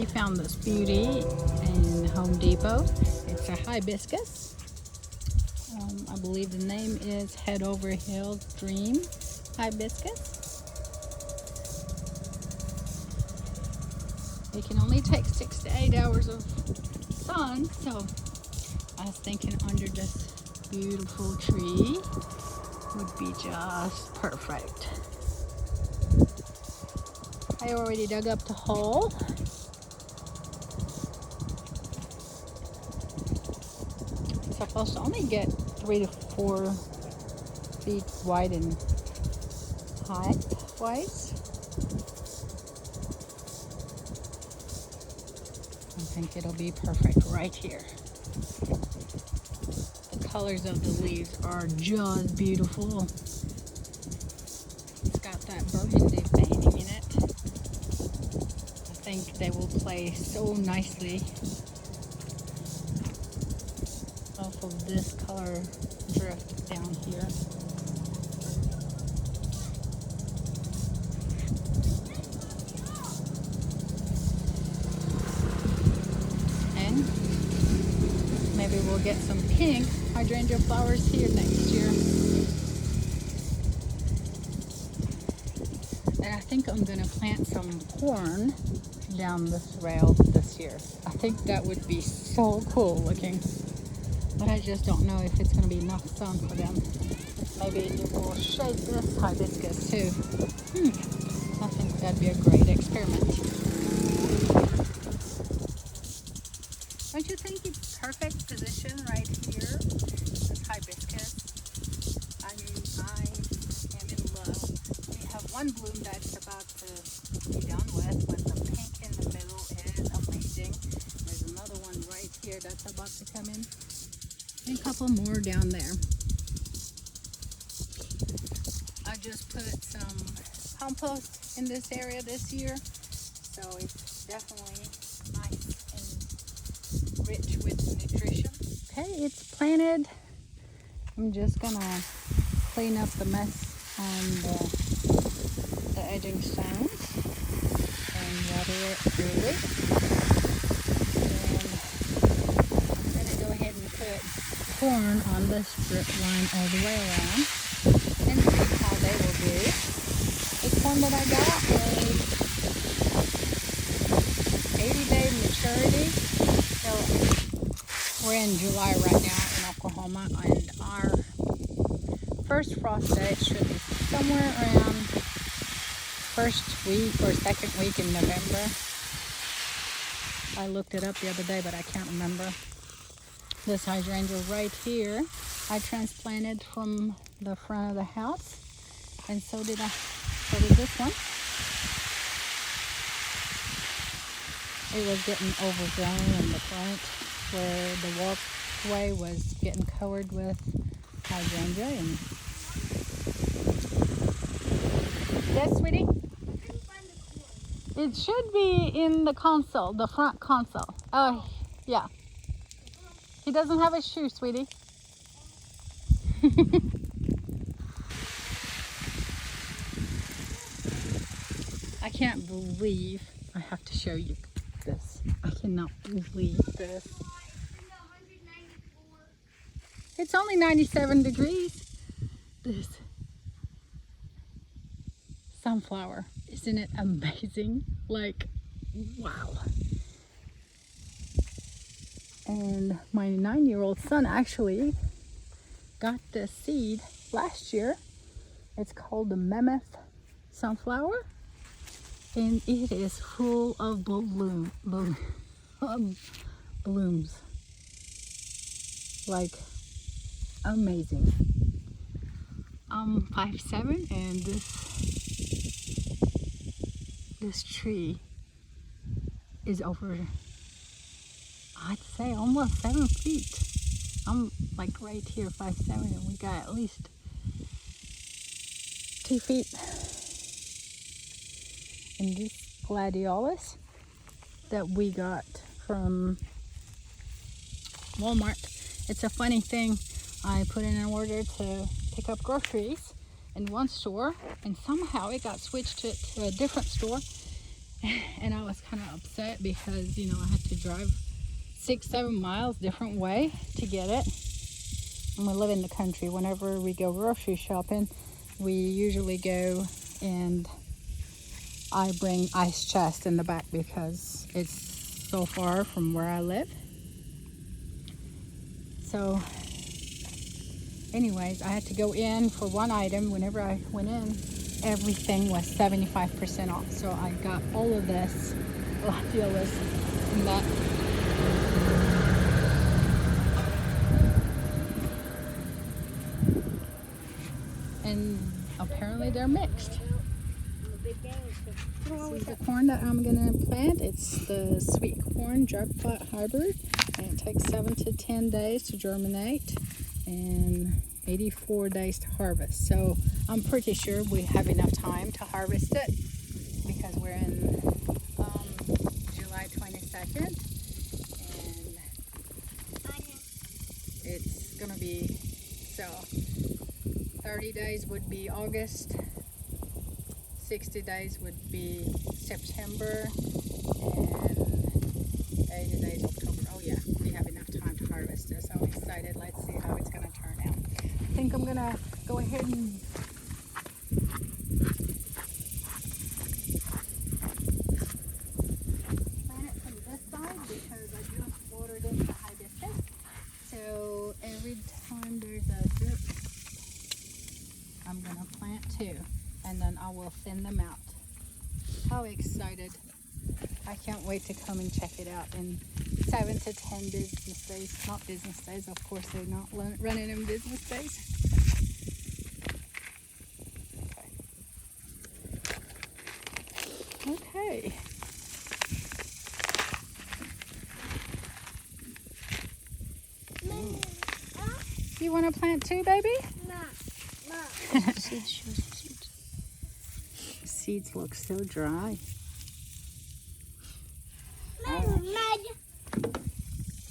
found this beauty in Home Depot. It's a hibiscus. I believe the name is Head Over Heels Dream Hibiscus. It can only take 6 to 8 hours of sun, so I was thinking under this beautiful tree would be just perfect. I already dug up the hole. It's supposed to only get 3 to 4 feet wide in height-wise. I think it'll be perfect right here. The colors of the leaves are just beautiful. It's got that burgundy veining in it. I think they will play so nicely off of this color drift down here. And maybe we'll get some pink hydrangea flowers here next year. And I think I'm gonna plant some corn down this rail this year. I think that would be so cool looking. But I just don't know if it's gonna be enough sun for them. Maybe it will shade this hibiscus too. I think that'd be a great experiment. Don't you think it's perfect position right here? This hibiscus. I mean, I am in love. We have one bloom that's about to be done with, but the pink in the middle is amazing. There's another one right here that's about to come in. And a couple more down there. I just put some compost in this area this year, so it's definitely nice and rich with nutrition. Okay, it's planted. I'm just gonna clean up the mess on the edging stones and water it freely. And I'm gonna go ahead and put corn on the strip line all the way around and see how they will do. The corn that I got was 80-day maturity. So we're in July right now in Oklahoma, and our first frost date should be somewhere around first week or second week in November. I looked it up the other day, but I can't remember. This hydrangea right here, I transplanted from the front of the house, and so did this one. It was getting overgrown in the front where the walkway was getting covered with hydrangea. And yes, sweetie? It should be in the console, the front console. Oh, yeah. He doesn't have a shoe, sweetie. I can't believe I have to show you this. I cannot believe this. It's only 97 degrees. This sunflower, isn't it amazing? Like, wow. And my 9-year-old son actually got this seed last year. It's called the mammoth sunflower, and it is full of blooms. Like, amazing. I'm 5'7", and this tree is over, I'd say, almost 7 feet. I'm like right here, 5'7", and we got at least 2 feet. And this gladiolus that we got from Walmart. It's a funny thing. I put in an order to pick up groceries in one store, and somehow it got switched to a different store. And I was kind of upset because, you know, I had to drive 6-7 miles different way to get it. And we live in the country. Whenever we go grocery shopping, we usually go and I bring ice chest in the back because it's so far from where I live. So anyways, I had to go in for one item. Whenever I went in, everything was 75% off. So I got all of this, gladiolus, and that. And apparently they're mixed. This is the corn that I'm gonna plant. It's the sweet corn jackpot hybrid, and it takes 7 to 10 days to germinate and 84 days to harvest. So I'm pretty sure we have enough time to harvest it because we're in July 22nd, and it's gonna be, so 30 days would be August, 60 days would be September, and 80 days October. Oh yeah, we have enough time to harvest this. I'm excited. Let's see how it's gonna turn out. I think I'm gonna go ahead and plant it from this side because I just watered in the hibiscus. So every time there's a drip, I'm gonna plant two, and then I will thin them out. How excited. I can't wait to come and check it out in 7 to 10 business days. Not business days, of course, they're not running in business days. Okay. You want to plant too, baby? Seeds look so dry.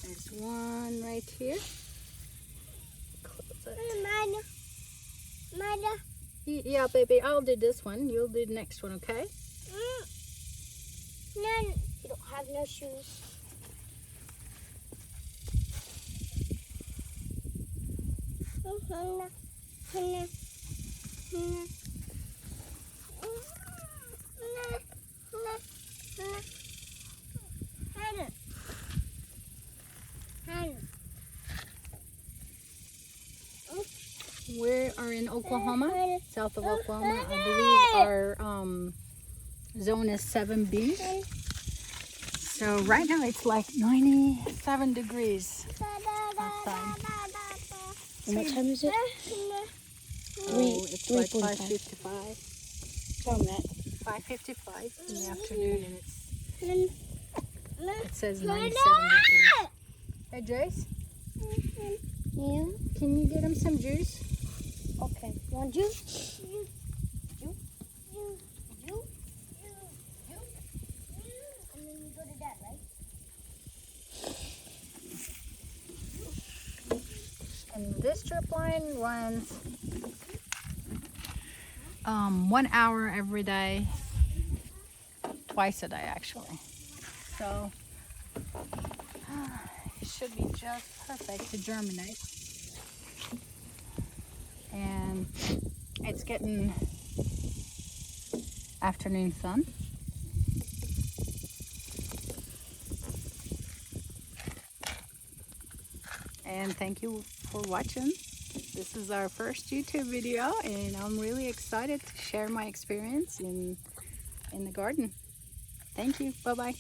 There's one right here. Close it. Yeah, baby, I'll do this one. You'll do the next one, okay? No, you don't have no shoes. We are in Oklahoma, south of Oklahoma. I believe our zone is 7B. So right now it's like 97 degrees outside. And what time is it? It's like 5:55. From that. 5:55 in the afternoon, and it says 97 degrees. Hey, Jace, Yeah. can you get him some juice? Okay. Want juice? And then you go to that, right? And this drip line runs 1 hour every day, twice a day actually. So it should be just perfect to germinate. And it's getting afternoon sun. And thank you for watching. This is our first YouTube video, and I'm really excited to share my experience in the garden. Thank you. Bye-bye.